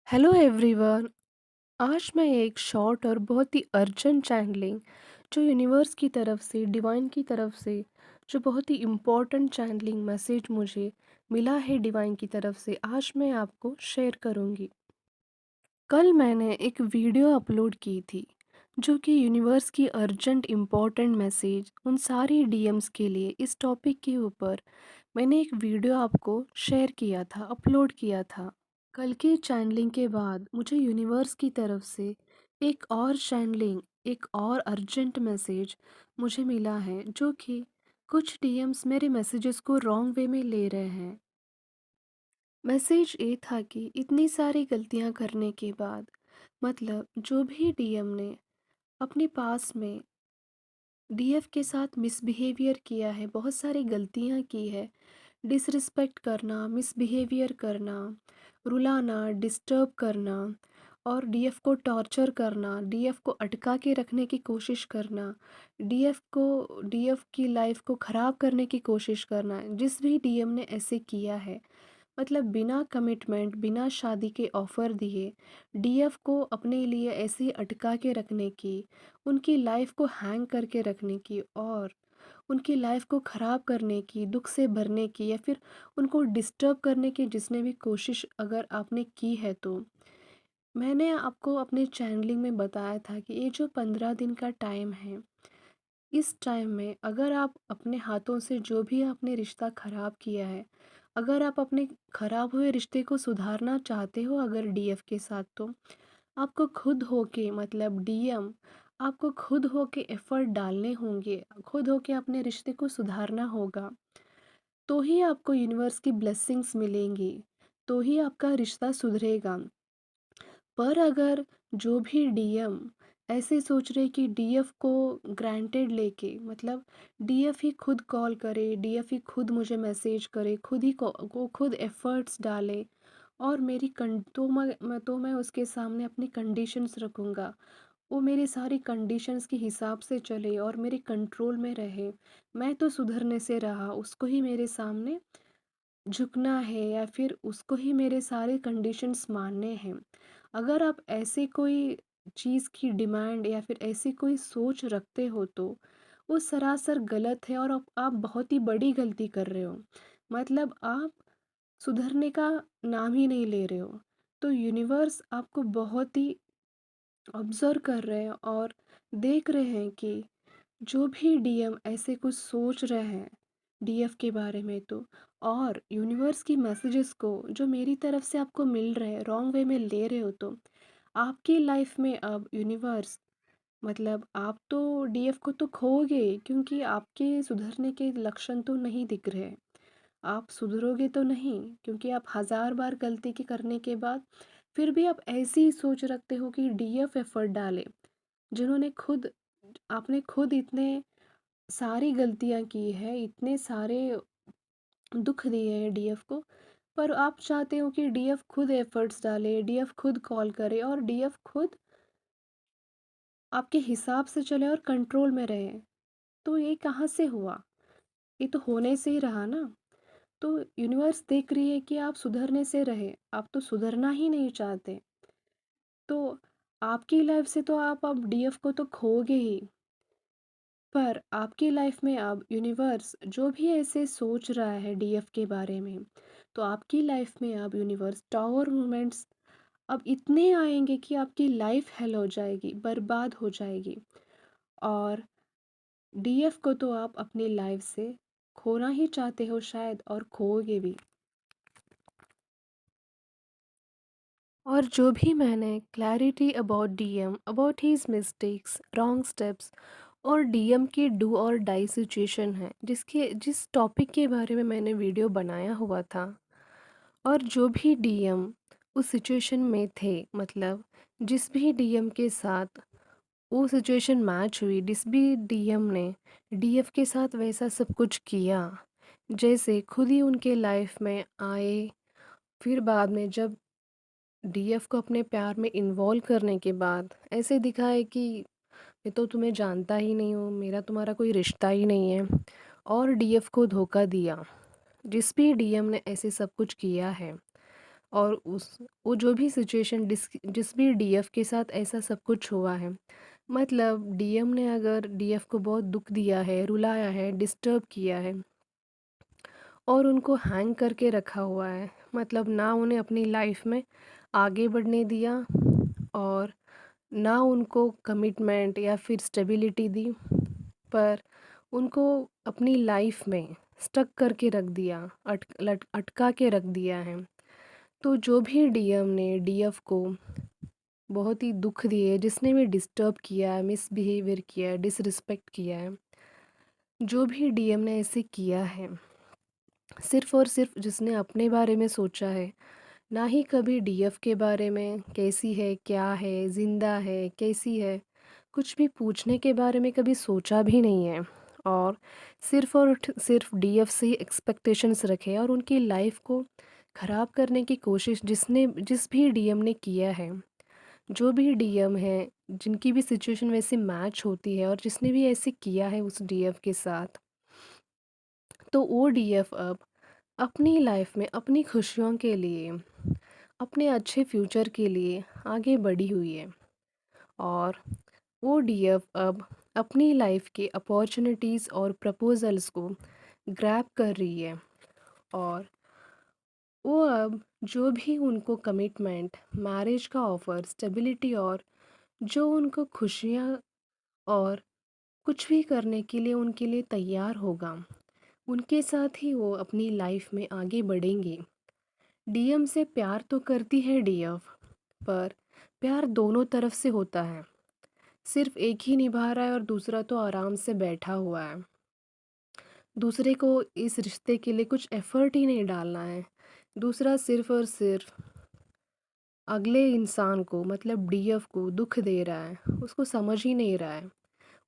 Hello everyone. आज मैं एक शॉर्ट और बहुत ही अर्जेंट चैनलिंग जो यूनिवर्स की तरफ से डिवाइन की तरफ से जो बहुत ही इम्पोर्टेंट चैनलिंग मैसेज मुझे मिला है डिवाइन की तरफ से आज मैं आपको शेयर करूँगी। कल मैंने एक वीडियो अपलोड की थी जो कि यूनिवर्स की अर्जेंट इम्पोर्टेंट मैसेज उन सारी डीएम्स के लिए इस टॉपिक के ऊपर मैंने एक वीडियो आपको शेयर किया था, अपलोड किया था। कल के चैनलिंग के बाद मुझे यूनिवर्स की तरफ से एक और चैनलिंग, एक और अर्जेंट मैसेज मुझे मिला है जो कि कुछ डीएम्स मेरे मैसेजेस को रॉन्ग वे में ले रहे हैं। मैसेज ये था कि इतनी सारी गलतियां करने के बाद मतलब जो भी डीएम ने अपने पास में डीएफ के साथ मिसबिहेवियर किया है, बहुत सारी गलतियां की है, डिसरिस्पेक्ट करना, मिसबिहेवियर करना, रुलाना, डिस्टर्ब करना और डीएफ को टॉर्चर करना, डीएफ को अटका के रखने की कोशिश करना, डीएफ की लाइफ को ख़राब करने की कोशिश करना। जिस भी डीएम ने ऐसे किया है मतलब बिना कमिटमेंट, बिना शादी के ऑफ़र दिए, डीएफ को अपने लिए ऐसे ही अटका के रखने की, उनकी लाइफ को हैंग करके रखने की और उनकी लाइफ को ख़राब करने की, दुख से भरने की या फिर उनको डिस्टर्ब करने की जिसने भी कोशिश अगर आपने की है तो मैंने आपको अपने चैनलिंग में बताया था कि ये जो 15 दिन का टाइम है, इस टाइम में अगर आप अपने हाथों से जो भी आपने रिश्ता ख़राब किया है, अगर आप अपने ख़राब हुए रिश्ते को सुधारना चाहते हो अगर डीएफ के साथ तो आपको खुद होके मतलब डीएम आपको खुद होके एफ़र्ट डालने होंगे, खुद होके अपने रिश्ते को सुधारना होगा। तो ही आपको यूनिवर्स की ब्लेसिंग्स मिलेंगी, तो ही आपका रिश्ता सुधरेगा। पर अगर जो भी डीएम ऐसे सोच रहे कि डीएफ को ग्रांटेड लेके मतलब डीएफ ही खुद कॉल करे, डीएफ ही खुद मुझे मैसेज करे, खुद ही को खुद एफर्ट्स डाले और मेरी कं तो मैं उसके सामने अपनी कंडीशंस रखूँगा। वो मेरी सारी कंडीशंस के हिसाब से चले और मेरे कंट्रोल में रहे। मैं तो सुधरने से रहा, उसको ही मेरे सामने झुकना है या फिर उसको ही मेरे सारे कंडीशंस मानने हैं। अगर आप ऐसे कोई चीज़ की डिमांड या फिर ऐसी कोई सोच रखते हो तो वो सरासर गलत है और आप बहुत ही बड़ी गलती कर रहे हो। मतलब आप सुधरने का नाम ही नहीं ले रहे हो। तो यूनिवर्स आपको बहुत ही ऑब्ज़र्व कर रहे हैं और देख रहे हैं कि जो भी डीएम ऐसे कुछ सोच रहे हैं डीएफ के बारे में तो और यूनिवर्स की मैसेजेस को जो मेरी तरफ से आपको मिल रहे हैं रॉन्ग वे में ले रहे हो तो आपकी लाइफ में अब यूनिवर्स मतलब आप तो डीएफ को तो खोओगे क्योंकि आपके सुधरने के लक्षण तो नहीं दिख रहे। आप सुधरोगे तो नहीं क्योंकि आप हज़ार बार गलती के करने के बाद फिर भी आप ऐसी ही सोच रखते हो कि डीएफ एफर्ट डाले, जिन्होंने खुद आपने खुद इतने सारी गलतियाँ की है, इतने सारे दुःख दिए हैं डीएफ को, पर आप चाहते हो कि डीएफ खुद एफर्ट्स डाले, डीएफ खुद कॉल करे और डीएफ खुद आपके हिसाब से चले और कंट्रोल में रहे। तो ये कहाँ से हुआ? ये तो होने से ही रहा ना। तो यूनिवर्स देख रही है कि आप सुधरने से रहे, आप तो सुधरना ही नहीं चाहते। तो आपकी लाइफ से तो आप अब डीएफ को तो खोओगे ही। पर आपकी लाइफ में अब यूनिवर्स जो भी ऐसे सोच रहा है डीएफ के बारे में, तो आपकी लाइफ में अब यूनिवर्स टावर मोमेंट्स अब इतने आएंगे कि आपकी लाइफ हेल हो जाएगी, बर्बाद हो जाएगी। और डीएफ को तो आप अपनी लाइफ से खोना ही चाहते हो शायद और खोओगे भी। और जो भी मैंने clarity about DM, about his mistakes, wrong steps और डीएम की डू और डाई सिचुएशन है जिस टॉपिक के बारे में मैंने वीडियो बनाया हुआ था और जो भी डीएम उस सिचुएशन में थे मतलब जिस भी डीएम के साथ वो सिचुएशन मैच हुई, जिस भी डीएम ने डीएफ के साथ वैसा सब कुछ किया, जैसे खुद ही उनके लाइफ में आए, फिर बाद में जब डीएफ को अपने प्यार में इन्वॉल्व करने के बाद ऐसे दिखाए कि मैं तो तुम्हें जानता ही नहीं हूँ, मेरा तुम्हारा कोई रिश्ता ही नहीं है और डीएफ को धोखा दिया। जिस भी डीएम ने ऐसे सब कुछ किया है और उस वो जो भी सिचुएशन जिस भी डीएफ के साथ ऐसा सब कुछ हुआ है, मतलब डीएम ने अगर डीएफ को बहुत दुख दिया है, रुलाया है, डिस्टर्ब किया है और उनको हैंग करके रखा हुआ है, मतलब ना उन्हें अपनी लाइफ में आगे बढ़ने दिया और ना उनको कमिटमेंट या फिर स्टेबिलिटी दी, पर उनको अपनी लाइफ में स्टक करके रख दिया, अटका के रख दिया है। तो जो भी डीएम ने डीएफ को बहुत ही दुख दिए, जिसने भी डिस्टर्ब किया है, मिसबिहेवियर किया है, डिसरिस्पेक्ट किया है, जो भी डीएम ने ऐसे किया है, सिर्फ़ और सिर्फ़ जिसने अपने बारे में सोचा है, ना ही कभी डीएफ के बारे में कैसी है, क्या है, ज़िंदा है, कैसी है, कुछ भी पूछने के बारे में कभी सोचा भी नहीं है। और सिर्फ़ और सिर्फ़ डीएफ से ही एक्सपेक्टेशंस रखे और उनकी लाइफ़ को ख़राब करने की कोशिश जिस भी डीएम ने किया है, जो भी डीएम है, जिनकी भी सिचुएशन वैसे मैच होती है और जिसने भी ऐसे किया है उस डीएफ के साथ, तो वो डीएफ अब अपनी लाइफ में अपनी खुशियों के लिए, अपने अच्छे फ्यूचर के लिए आगे बढ़ी हुई है। और वो डीएफ अब अपनी लाइफ के अपॉर्चुनिटीज़ और प्रपोजल्स को ग्रैब कर रही है। और वो अब जो भी उनको कमिटमेंट, मैरिज का ऑफ़र, स्टेबिलिटी और जो उनको खुशियाँ और कुछ भी करने के लिए उनके लिए तैयार होगा, उनके साथ ही वो अपनी लाइफ में आगे बढ़ेंगे। डीएम से प्यार तो करती है डीएफ, पर प्यार दोनों तरफ से होता है। सिर्फ एक ही निभा रहा है और दूसरा तो आराम से बैठा हुआ है। दूसरे को इस रिश्ते के लिए कुछ एफर्ट ही नहीं डालना है। दूसरा सिर्फ और सिर्फ अगले इंसान को, मतलब डीएफ को दुख दे रहा है, उसको समझ ही नहीं रहा है।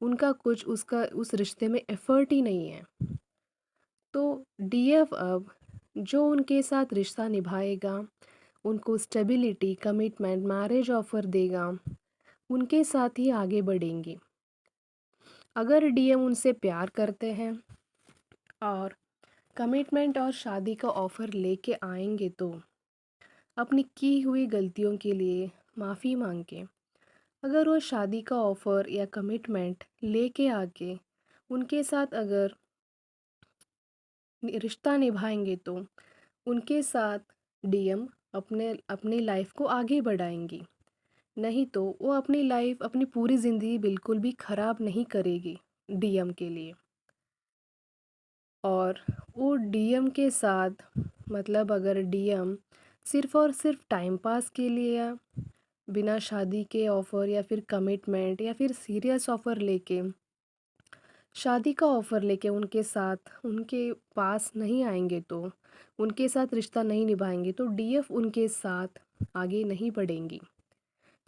उनका कुछ उसका उस रिश्ते में एफर्ट ही नहीं है। तो डीएफ अब जो उनके साथ रिश्ता निभाएगा, उनको स्टेबिलिटी, कमिटमेंट, मैरिज ऑफ़र देगा, उनके साथ ही आगे बढ़ेंगी। अगर डीएम उनसे प्यार करते हैं और कमिटमेंट और शादी का ऑफ़र लेके आएंगे, तो अपनी की हुई गलतियों के लिए माफ़ी मांग के, अगर वो शादी का ऑफ़र या कमिटमेंट लेके आके उनके साथ अगर रिश्ता निभाएंगे, तो उनके साथ डीएम अपने अपनी लाइफ को आगे बढ़ाएंगी। नहीं तो वो अपनी लाइफ, अपनी पूरी ज़िंदगी बिल्कुल भी ख़राब नहीं करेगी डीएम के लिए। और वो डीएम के साथ, मतलब अगर डीएम सिर्फ़ और सिर्फ टाइम पास के लिए या बिना शादी के ऑफ़र या फिर कमिटमेंट या फिर सीरियस ऑफ़र लेके, शादी का ऑफ़र लेके उनके साथ उनके पास नहीं आएंगे, तो उनके साथ रिश्ता नहीं निभाएंगे, तो डीएफ उनके साथ आगे नहीं बढ़ेंगी।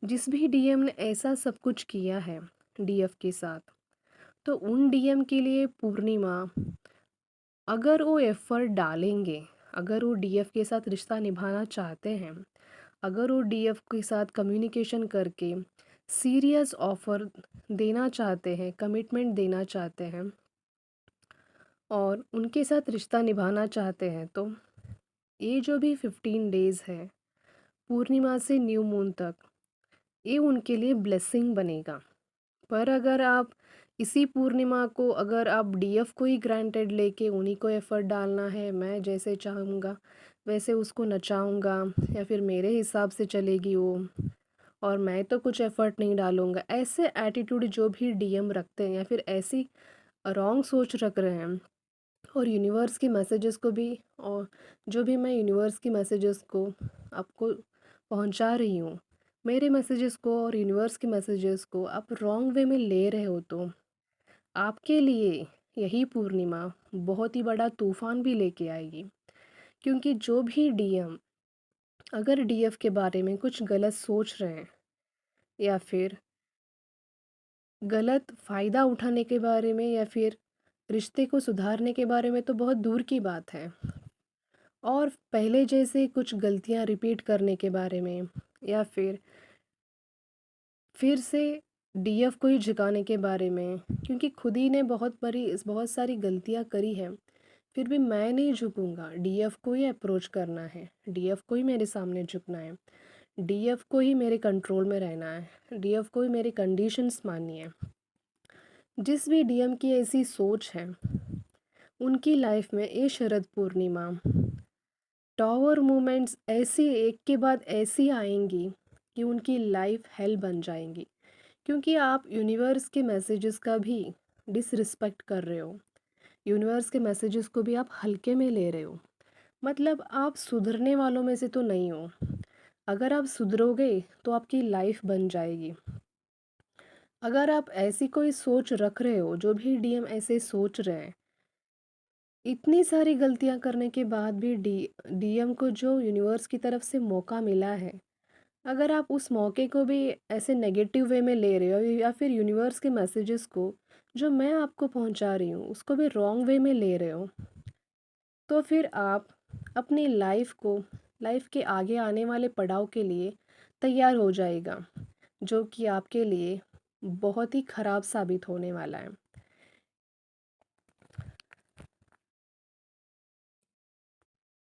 जिस भी डीएम ने ऐसा सब कुछ किया है डीएफ के साथ, तो उन डीएम के लिए पूर्णिमा, अगर वो एफ़र्ट डालेंगे, अगर वो डीएफ के साथ रिश्ता निभाना चाहते हैं, अगर वो डीएफ के साथ कम्युनिकेशन करके सीरियस ऑफ़र देना चाहते हैं, कमिटमेंट देना चाहते हैं और उनके साथ रिश्ता निभाना चाहते हैं, तो ये जो भी 15 डेज़ है, पूर्णिमा से न्यू मून तक, ये उनके लिए ब्लेसिंग बनेगा। पर अगर आप इसी पूर्णिमा को, अगर आप डीएफ को ही ग्रांटेड लेके उन्हीं को एफ़र्ट डालना है, मैं जैसे चाहूँगा वैसे उसको नचाऊँगा या फिर मेरे हिसाब से चलेगी वो और मैं तो कुछ एफ़र्ट नहीं डालूँगा, ऐसे एटीट्यूड जो भी डीएम रखते हैं या फिर ऐसी रॉन्ग सोच रख रहे हैं, और यूनिवर्स की मैसेजेस को भी, और जो भी मैं यूनिवर्स की मैसेजेस को आपको पहुंचा रही हूँ, मेरे मैसेजेस को और यूनिवर्स के मैसेजेस को आप रॉन्ग वे में ले रहे हो, तो आपके लिए यही पूर्णिमा बहुत ही बड़ा तूफान भी लेके आएगी। क्योंकि जो भी डीएम अगर डीएफ के बारे में कुछ गलत सोच रहे हैं या फिर गलत फ़ायदा उठाने के बारे में या फिर रिश्ते को सुधारने के बारे में, तो बहुत दूर की बात है। और पहले जैसे कुछ गलतियां रिपीट करने के बारे में या फिर से डीएफ को ही झुकाने के बारे में, क्योंकि खुद ही ने बहुत सारी गलतियां करी है, फिर भी मैं नहीं झुकूँगा, डीएफ को ही अप्रोच करना है, डीएफ को ही मेरे सामने झुकना है, डीएफ को ही मेरे कंट्रोल में रहना है, डीएफ को ही मेरी कंडीशंस माननी है। जिस भी डीएम की ऐसी सोच है, उनकी लाइफ में ये शरद पूर्णिमा टॉवर मोमेंट्स ऐसी एक के बाद ऐसी आएंगी कि उनकी लाइफ हेल बन जाएंगी, क्योंकि आप यूनिवर्स के मैसेजेस का भी डिसरिस्पेक्ट कर रहे हो, यूनिवर्स के मैसेजेस को भी आप हल्के में ले रहे हो। मतलब आप सुधरने वालों में से तो नहीं हो। अगर आप सुधरोगे तो आपकी लाइफ बन जाएगी। अगर आप ऐसी कोई सोच रख रहे हो, जो भी डीएम ऐसे सोच रहे हैं, इतनी सारी गलतियां करने के बाद भी डीएम को जो यूनिवर्स की तरफ से मौका मिला है, अगर आप उस मौके को भी ऐसे नेगेटिव वे में ले रहे हो, या फिर यूनिवर्स के मैसेजेस को जो मैं आपको पहुंचा रही हूँ उसको भी रॉन्ग वे में ले रहे हो, तो फिर आप अपनी लाइफ के आगे आने वाले पड़ाव के लिए तैयार हो जाएगा, जो कि आपके लिए बहुत ही ख़राब साबित होने वाला है।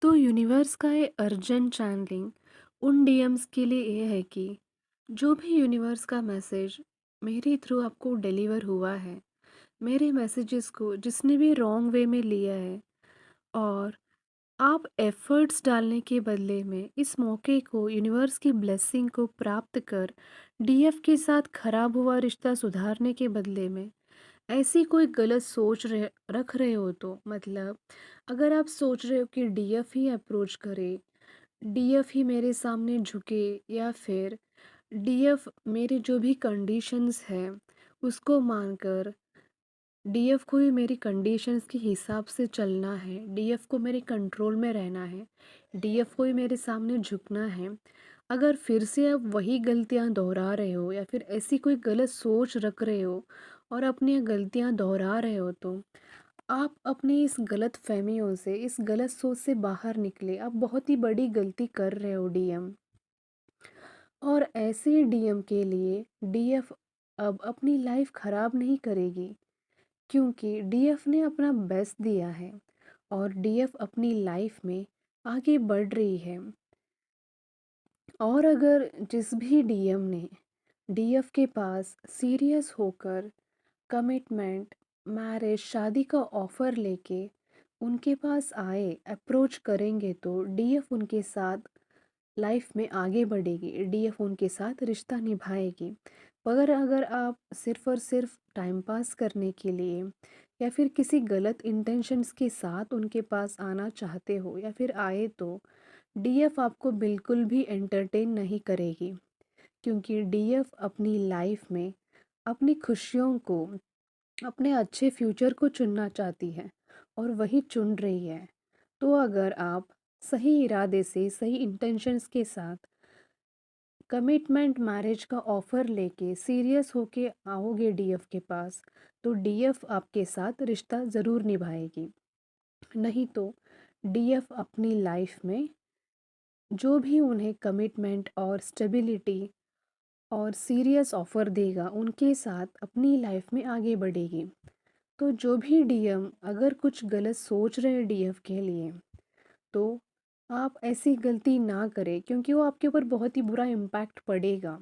तो यूनिवर्स का ये अर्जेंट चैनलिंग उन डीएम्स के लिए ये है कि जो भी यूनिवर्स का मैसेज मेरे थ्रू आपको डिलीवर हुआ है, मेरे मैसेजेस को जिसने भी रॉन्ग वे में लिया है, और आप एफर्ट्स डालने के बदले में इस मौके को, यूनिवर्स की ब्लेसिंग को प्राप्त कर डीएफ के साथ खराब हुआ रिश्ता सुधारने के बदले में ऐसी कोई गलत सोच रख रहे हो, तो मतलब अगर आप सोच रहे हो कि डीएफ ही अप्रोच करे, डीएफ ही मेरे सामने झुके, या फिर डीएफ मेरे जो भी कंडीशंस हैं उसको मानकर डीएफ को ही मेरी कंडीशंस के हिसाब से चलना है, डीएफ को मेरे कंट्रोल में रहना है, डीएफ को ही मेरे सामने झुकना है, अगर फिर से आप वही गलतियां दोहरा रहे हो या फिर ऐसी कोई गलत सोच रख रहे हो और अपनी गलतियां दोहरा रहे हो, तो आप अपनी इस गलत फहमियों से, इस गलत सोच से बाहर निकले। आप बहुत ही बड़ी गलती कर रहे हो डीएम। और ऐसे डीएम के लिए डीएफ अब अपनी लाइफ ख़राब नहीं करेगी, क्योंकि डीएफ ने अपना बेस्ट दिया है और डीएफ अपनी लाइफ में आगे बढ़ रही है। और अगर जिस भी डीएम ने डीएफ के पास सीरियस होकर कमिटमेंट, मैरिज, शादी का ऑफ़र लेके उनके पास आए, अप्रोच करेंगे, तो डीएफ उनके साथ लाइफ में आगे बढ़ेगी, डीएफ उनके साथ रिश्ता निभाएगी। मगर अगर आप सिर्फ़ और सिर्फ टाइम पास करने के लिए या फिर किसी गलत इंटेंशंस के साथ उनके पास आना चाहते हो या फिर आए, तो डीएफ आपको बिल्कुल भी एंटरटेन नहीं करेगी, क्योंकि डीएफ अपनी लाइफ में अपनी खुशियों को, अपने अच्छे फ्यूचर को चुनना चाहती है और वही चुन रही है। तो अगर आप सही इरादे से, सही इंटेंशंस के साथ कमिटमेंट, मैरिज का ऑफ़र लेके सीरियस होके आओगे डीएफ के पास, तो डीएफ आपके साथ रिश्ता ज़रूर निभाएगी। नहीं तो डीएफ अपनी लाइफ में जो भी उन्हें कमिटमेंट और स्टेबिलिटी और सीरियस ऑफ़र देगा, उनके साथ अपनी लाइफ में आगे बढ़ेगी। तो जो भी डीएम अगर कुछ गलत सोच रहे हैं डीएफ के लिए, तो आप ऐसी गलती ना करें, क्योंकि वो आपके ऊपर बहुत ही बुरा इम्पैक्ट पड़ेगा।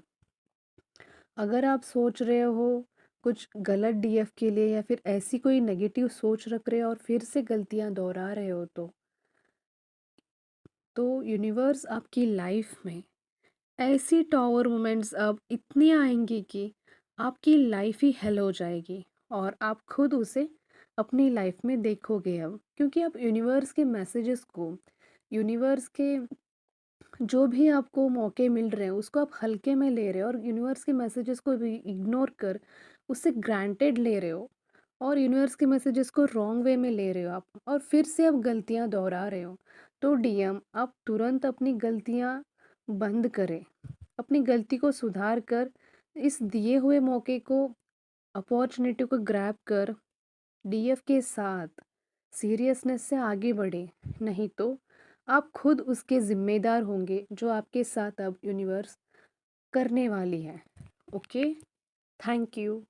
अगर आप सोच रहे हो कुछ गलत डीएफ के लिए, या फिर ऐसी कोई नेगेटिव सोच रख रहे हो और फिर से गलतियां दोहरा रहे हो, तो यूनिवर्स आपकी लाइफ में ऐसी टॉवर मोमेंट्स अब इतनी आएंगी कि आपकी लाइफ ही हेल हो जाएगी, और आप खुद उसे अपनी लाइफ में देखोगे अब, क्योंकि आप यूनिवर्स के मैसेजेस को, यूनिवर्स के जो भी आपको मौके मिल रहे हैं उसको आप हल्के में ले रहे हो, और यूनिवर्स के मैसेजेस को भी इग्नोर कर उससे ग्रांटेड ले रहे हो, और यूनिवर्स के मैसेजेस को रॉन्ग वे में ले रहे हो आप, और फिर से आप गलतियां दोहरा रहे हो। तो डीएम, आप तुरंत अपनी गलतियां बंद करें, अपनी गलती को सुधार कर इस दिए हुए मौके को, अपॉर्चुनिटी को ग्रैब कर डीएफ के साथ सीरियसनेस से आगे बढ़े। नहीं तो आप खुद उसके ज़िम्मेदार होंगे जो आपके साथ अब यूनिवर्स करने वाली है। Okay, thank you.